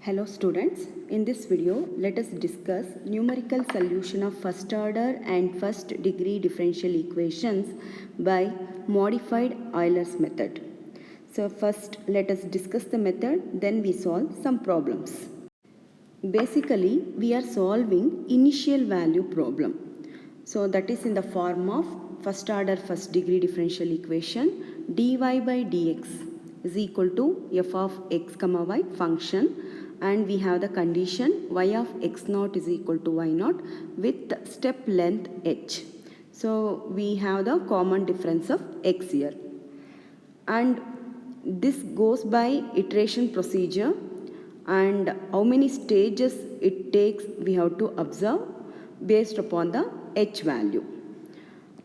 Hello students, in this video let us discuss numerical solution of first order and first degree differential equations by modified Euler's method. So first let us discuss the method, then we solve some problems. Basically we are solving initial value problem. So that is in the form of first order first degree differential equation dy by dx is equal to f of x comma y function, and we have the condition y of x naught is equal to y naught with step length h. So we have the common difference of x here, and this goes by iteration procedure, and how many stages it takes we have to observe based upon the h value.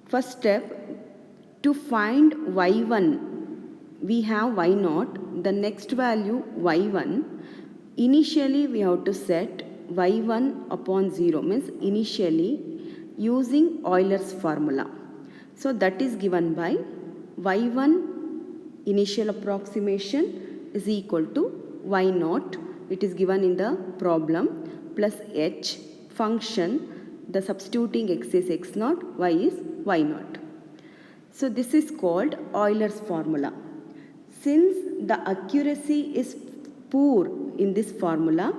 First step, to find y1 we have y naught, the next value y1. Initially we have to set y1 upon 0, means initially using Euler's formula. So that is given by y1 initial approximation is equal to y naught, it is given in the problem, plus h function, the substituting x is x naught, y is y naught. So this is called Euler's formula. Since the accuracy is poor in this formula,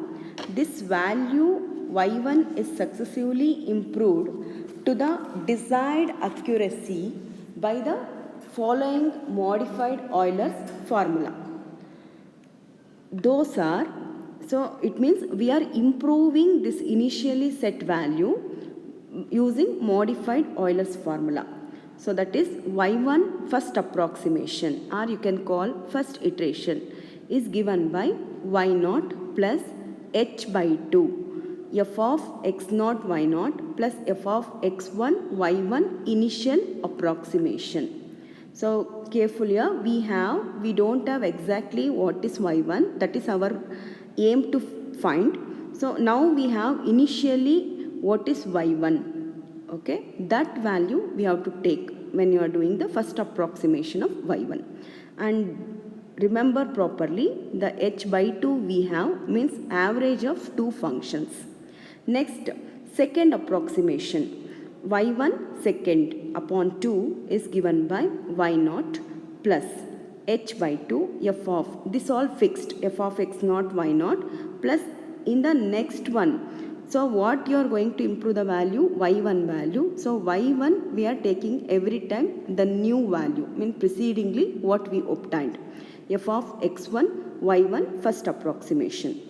this value y1 is successively improved to the desired accuracy by the following modified Euler's formula. Those are, so it means we are improving this initially set value using modified Euler's formula. So that is y1 first approximation, or you can call first iteration, is given by y naught plus h by 2 f of x naught y naught plus f of x1 y1 initial approximation. So carefully here we don't have exactly what is y1, that is our aim to find. So now we have initially what is y1. Okay, that value we have to take when you are doing the first approximation of y1. And remember properly, the h by 2 we have means average of two functions. Next, second approximation, y1 second upon 2 is given by y naught plus h by 2 f of, this all fixed, f of x naught y naught, plus in the next one. So what you are going to improve the value, y1 value. So y1 we are taking every time the new value, mean precedingly what we obtained, f of x1 y1 first approximation.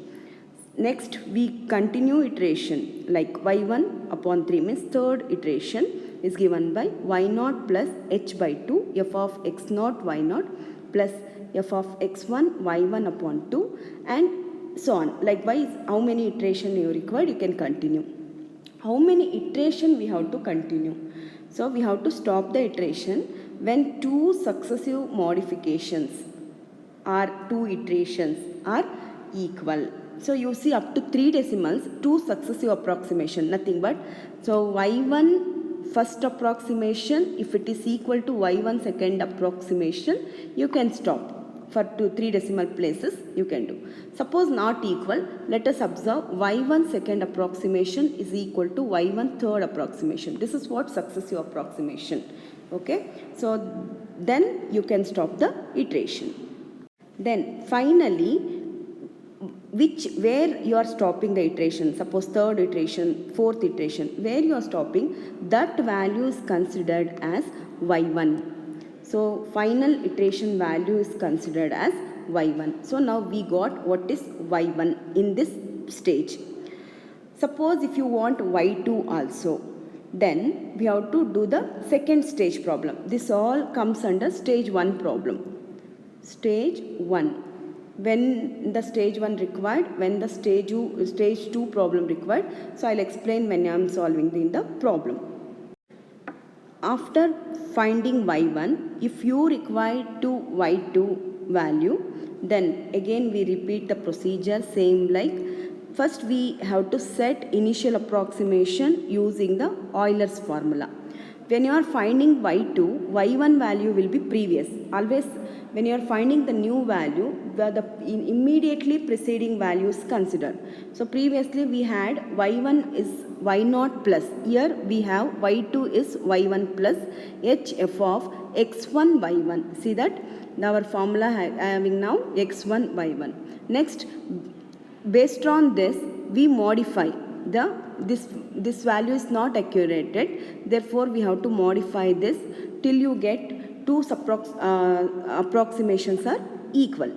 Next we continue iteration, like y1 upon 3 means third iteration is given by y naught plus h by 2 f of x naught y naught plus f of x1 y1 upon 2, and so on. Likewise, how many iteration you require, you can continue. How many iteration we have to continue? So we have to stop the iteration when two successive modifications or two iterations are equal. So you see up to 3 decimals, two successive approximation, nothing but, so y1 first approximation, if it is equal to y1 second approximation, you can stop. For 3 decimal places you can do. Suppose not equal, let us observe y1 second approximation is equal to y1 third approximation. This is what successive approximation. Okay, so then you can stop the iteration. Then finally, where you are stopping the iteration, suppose third iteration, fourth iteration, where you are stopping, that value is considered as y1. So final iteration value is considered as y1. So now we got what is y1 in this stage. Suppose if you want y2 also, then we have to do the second stage problem. This all comes under stage 1 problem. Stage 1. When the stage 1 required, when the stage 2 problem required. So I'll explain when I am solving the problem. After finding y1, if you require to y2 value, then again we repeat the procedure same, like first we have to set initial approximation using the Euler's formula. when you are finding y2, y1 value will be previous. Always when you are finding the new value, the immediately preceding value is considered. So previously we had y1 is y0 plus. Here we have y2 is y1 plus hf of x1 y1. See that our formula having now x1 y1. Next, based on this we modify this value is not accurate, therefore we have to modify this till you get two approximations are equal.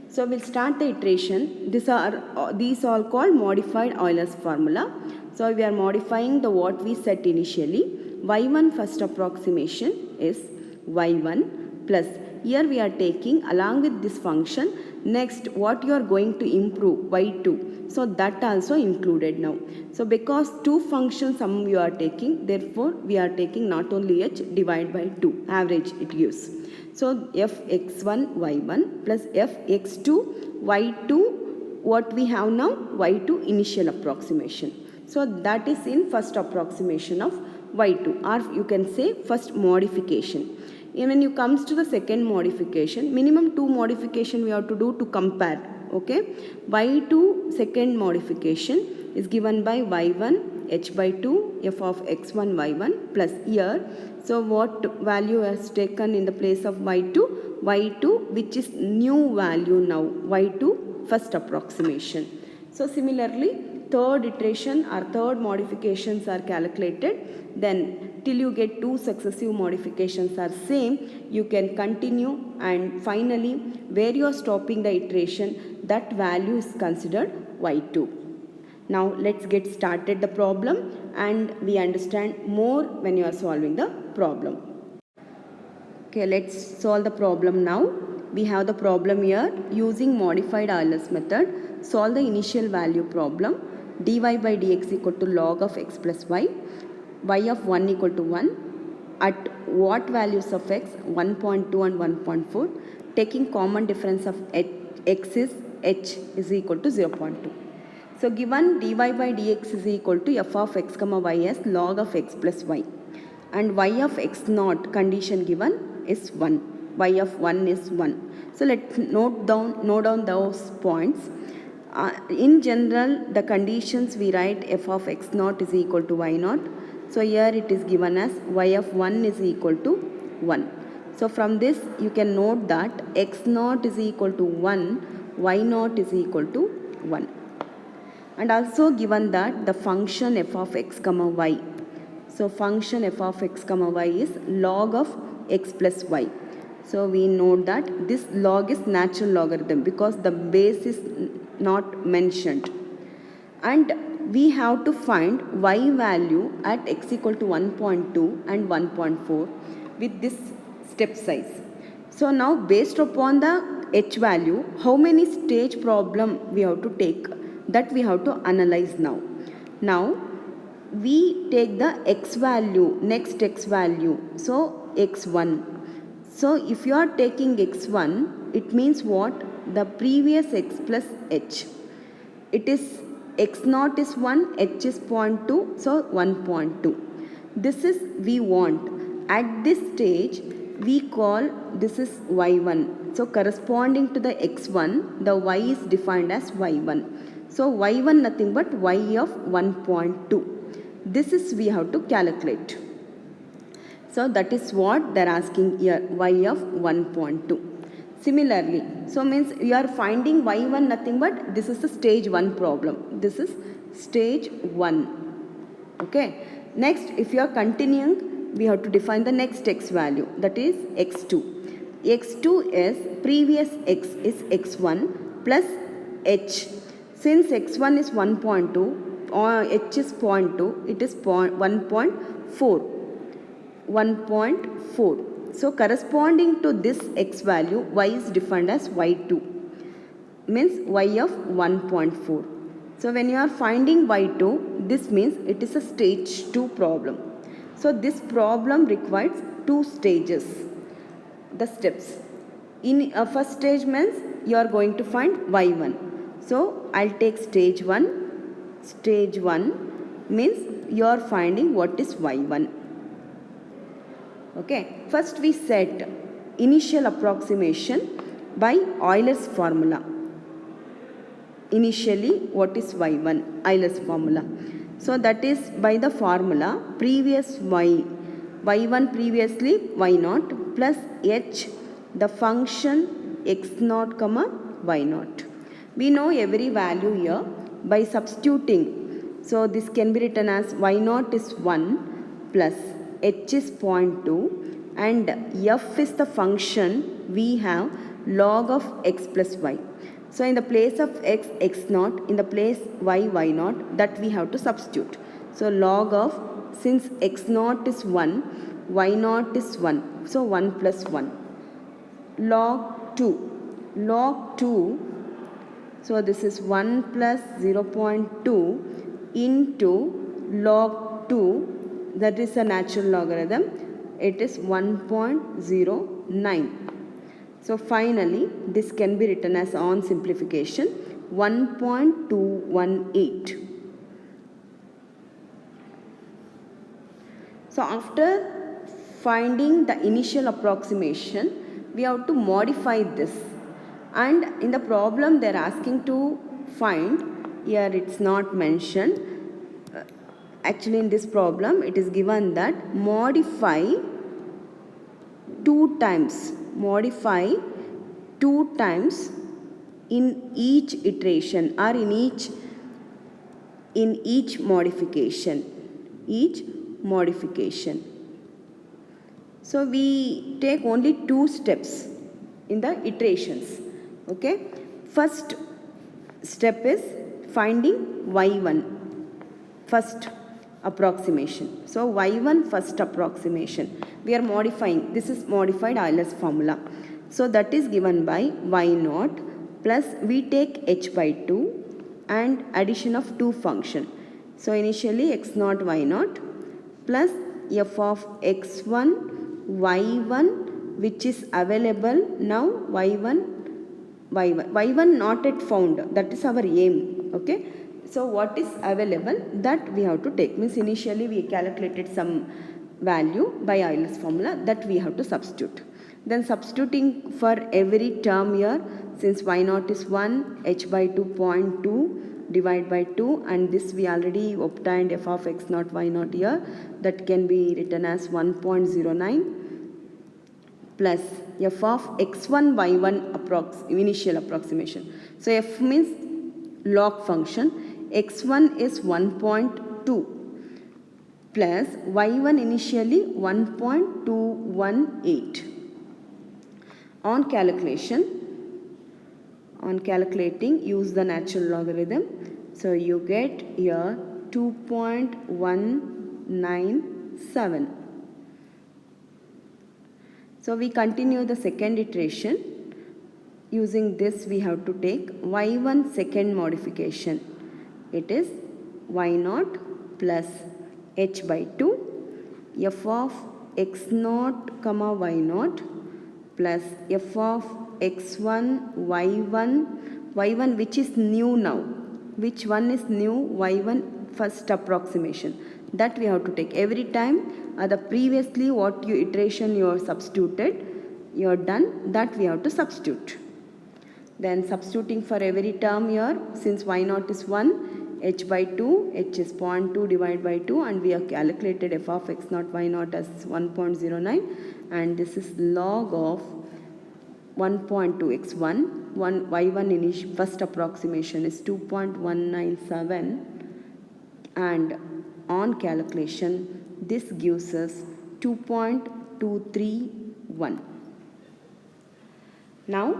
So we'll start the iteration. These are called modified Euler's formula. So we are modifying the what we set initially. Y1 first approximation is y1 plus, here we are taking along with this function. Next, what you are going to improve y2, so that also included now. So because two functions sum you are taking, therefore we are taking not only h divided by 2, average it gives. So fx1 y1 plus fx2 y2, what we have now, y2 initial approximation. So that is in first approximation of y2, or you can say first modification. When you comes to the second modification, minimum two modification we have to do to compare. Okay, y2 second modification is given by y1 h by 2 f of x1 y1 plus here. So what value has taken in the place of y2? y2, which is new value now, y2 first approximation. So similarly, third iteration or third modifications are calculated. Then till you get two successive modifications are same, you can continue, and finally where you are stopping the iteration, that value is considered y2. Now let's get started the problem and we understand more when you are solving the problem. Okay, let's solve the problem now. We have the problem here. Using modified Euler's method, solve the initial value problem. Dy by dx equal to log of x plus y, y of 1 equal to 1, at what values of x, 1.2 and 1.4, taking common difference of x is h is equal to 0.2. So given dy by dx is equal to f of x comma y as log of x plus y, and y of x naught condition given is 1, y of 1 is 1. So let's note down those points. In general, the conditions we write f of x naught is equal to y naught. So here it is given as y of 1 is equal to 1. So from this you can note that x naught is equal to 1, y naught is equal to 1. And also given that the function f of x comma y. So function f of x comma y is log of x plus y. So we note that this log is natural logarithm because the base is not mentioned. And we have to find y value at x equal to 1.2 and 1.4 with this step size. So now based upon the h value, how many stage problem we have to take, that we have to analyze now. Now we take the x value, next x value, so x1. So if you are taking x1, it means what? The previous x plus h. It is x naught is 1, h is 0.2, so 1.2. This is we want. At this stage, we call this is y1. So corresponding to the x1, the y is defined as y1. So y1 nothing but y of 1.2. This is we have to calculate. So that is what they are asking here, y of 1.2. Similarly, so means you are finding y1 nothing but this is the stage 1 problem. This is stage 1. Okay. Next, if you are continuing, we have to define the next x value, that is x2. x2 is previous x is x1 plus h. Since x1 is 1.2 or h is 0.2, it is 1.4. 1.4. So corresponding to this x value, y is defined as y2, means y of 1.4. So when you are finding y2, this means it is a stage 2 problem. So this problem requires 2 stages. The steps. In first stage means you are going to find y1. So I'll take stage 1. Stage 1 means you are finding what is y1. Okay, first we set initial approximation by Euler's formula. Initially, what is y1? Euler's formula. So that is by the formula previous y1 previously y0 plus h, the function x0 comma y0. We know every value here by substituting. So this can be written as y0 is 1 plus h is 0.2 and f is the function we have log of x plus y. So in the place of x, x0, in the place y, y0, that we have to substitute. So log of, since x0 is 1, y0 is 1. So 1 plus 1. Log 2. Log 2, so this is 1 plus 0.2 into log 2, that is a natural logarithm. It is 1.09. So finally, this can be written as on simplification 1.218. So after finding the initial approximation, we have to modify this. And in the problem they are asking to find, here it's not mentioned. Actually in this problem it is given that modify 2 times in each iteration or in each modification. So we take only 2 steps in the iterations. Okay, first step is finding y1 first approximation. So y1 first approximation, we are modifying, this is modified Euler's formula. So that is given by y0 plus we take h by 2 and addition of 2 function. So initially x0 y0 plus f of x1 y1 which is available now, y1 not yet found, that is our aim. Okay, so what is available, that we have to take, means initially we calculated some value by Euler's formula, that we have to substitute. Then substituting for every term here, since y0 is 1, h by 2.2 divide by 2, and this we already obtained f of x0 y0 here, that can be written as 1.09 plus f of x1 y1 initial approximation. So f means log function, x1 is 1.2 plus y1 initially 1.218. On calculating, use the natural logarithm. So you get here 2.197. So we continue the second iteration. Using this we have to take y1 second modification. It is y0 plus h by 2 f of x0 comma y0 plus f of x1 y1 which is new now. Which one is new? y1 first approximation. That we have to take every time. The previously what you iteration you are substituted, you are done, that we have to substitute. Then substituting for every term here, since y0 is 1, h by 2, h is 0.2 divided by 2, and we have calculated f of x0 y0 as 1.09, and this is log of 1.2 x1, y1 initial first approximation is 2.197, and on calculation this gives us 2.231. Now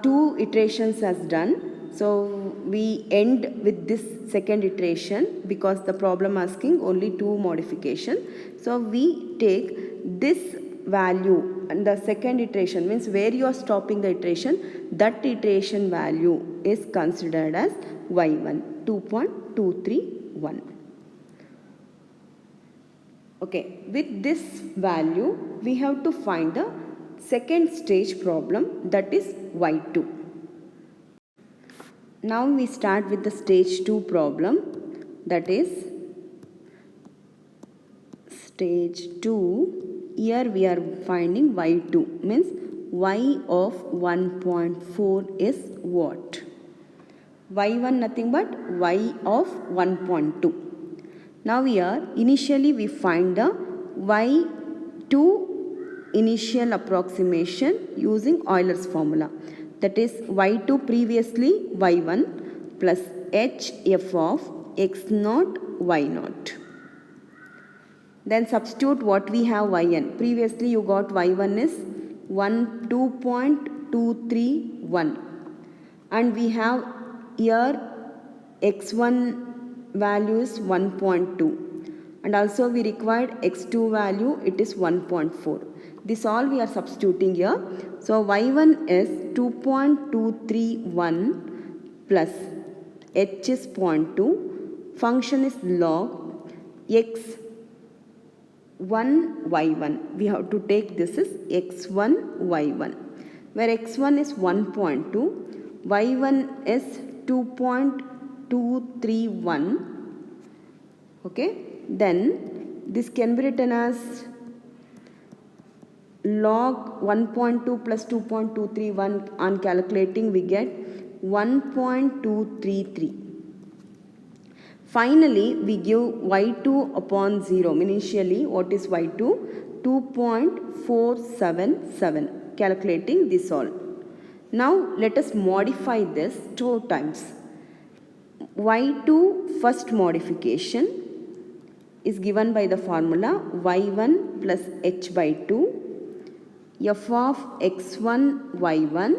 2 iterations as done. So we end with this second iteration because the problem asking only 2 modification. So we take this value, and the second iteration means where you are stopping the iteration, that iteration value is considered as y1, 2.231. Okay, with this value we have to find the second stage problem, that is y2. Now we start with the stage 2 problem, that is stage 2 here we are finding y2 means y of 1.4 is what? y1 nothing but y of 1.2. Now here initially we find the y2 initial approximation using Euler's formula. That is y2 previously y1 plus h f of x naught y naught. Then substitute what we have yn. Previously you got y1 is 2.231 and we have here x1 value is 1.2 and also we required x2 value, it is 1.4. This all we are substituting here. So y1 is 2.231 plus h is 0.2, function is log x1 y1. We have to take this is x1 y1, where x1 is 1.2, y1 is 2.231. Okay, then this can be written as log 1.2 plus 2.231. On calculating we get 1.233. Finally we give y2 upon 0. Initially what is y2? 2.477. Calculating this all. Now let us modify this 2 times. y2 first modification is given by the formula y1 plus h by 2 f of x1 y1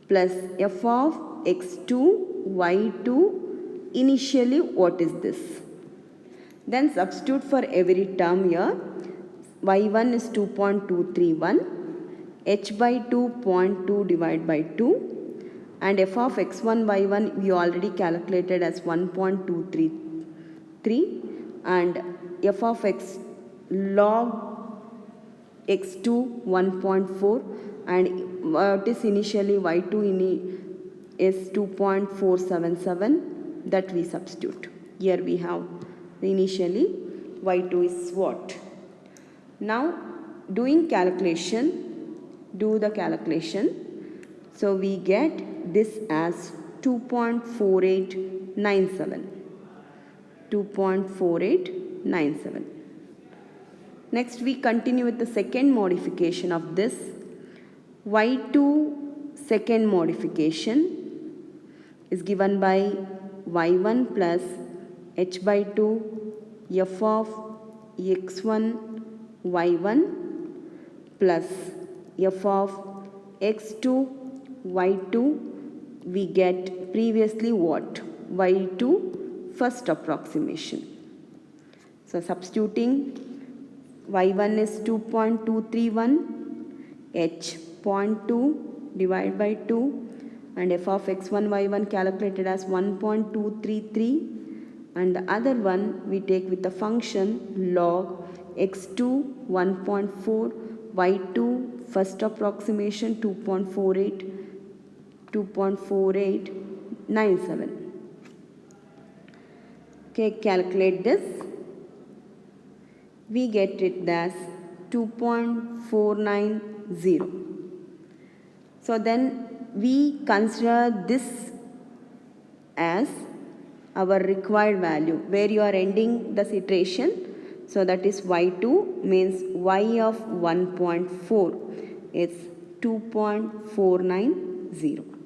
plus f of x2 y2. Initially what is this? Then substitute for every term here. y1 is 2.231, h by 2 0.2 divided by 2 and f of x1 y1 we already calculated as 1.233 and f of x log x2 1.4 and what is initially y2 is 2.477 that we substitute. Here we have initially y2 is what? Now doing calculation, do the calculation. So we get this as 2.4897. 2.4897. Next we continue with the second modification of this. y2 second modification is given by y1 plus h by 2 f of x1 y1 plus f of x2 y2. We get previously what? y2 first approximation. So substituting y1 is 2.231, h 0.2 divided by 2 and f of x1 y1 calculated as 1.233 and the other one we take with the function log x2 1.4 y2 first approximation 2.4897. Okay, calculate this. We get it as 2.490. So then we consider this as our required value where you are ending this iteration. So that is y2 means y of 1.4 is 2.490.